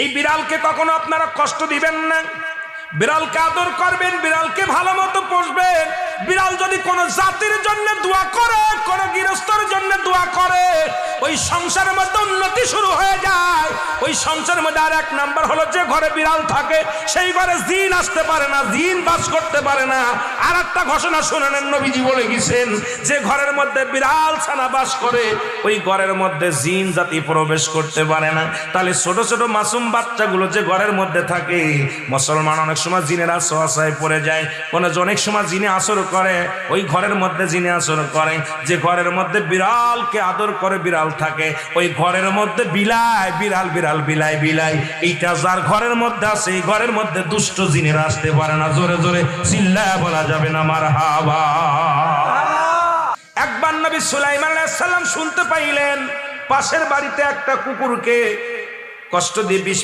এই বিড়ালকে কখনো আপনারা কষ্ট দিবেন না, বিড়ালকে আদর করবেন, বিড়ালকে ভালো মতো পুষবেন। বিড়াল যদি কোনো জাতির জন্য দোয়া করে, কোনো গৃহস্থর জন্য দোয়া করে, ওই সংসারের মধ্যে উন্নতি শুরু হয়ে যায়। ওই সংসারের মধ্যে আর এক নাম্বার হলো, যে ঘরে বিড়াল থাকে সেই ঘরে জিন আসতে পারে না, জিন বাস করতে পারে না। আর একটা ঘোষণা শুনেন, নবীজি বলে গেছেন, যে ঘরের মধ্যে বিড়াল ছানা বাস করে ওই ঘরের মধ্যে জিন জাতি প্রবেশ করতে পারে না। তাহলে ছোট ছোট মাসুম বাচ্চাগুলো যে ঘরের মধ্যে থাকে, মুসলমান অনেক সময় জিনের আশ্রয় পড়ে যায়, অনেক সময় জিনে আসর করে, ওই ঘরের মধ্যে জিনে আসর করে। যে ঘরের মধ্যে বিড়ালকে আদর করে বিড়াল থাকে, ওই ঘরের মধ্যে বিলাই বিড়াল বিড়াল বিলাই বিলাই, এইটা যার ঘরের মধ্যে আছে এই ঘরের মধ্যে দুষ্ট জিনেরা আসতে পারে না। জোরে জোরে চিল্লায়া বলা যাবে না মারহাবা। একবার নবী সুলাইমান আলাইহিস সালাম শুনতে পাইলেন পাশের বাড়িতে একটা কুকুরকে কষ্ট দিয়ে বিষ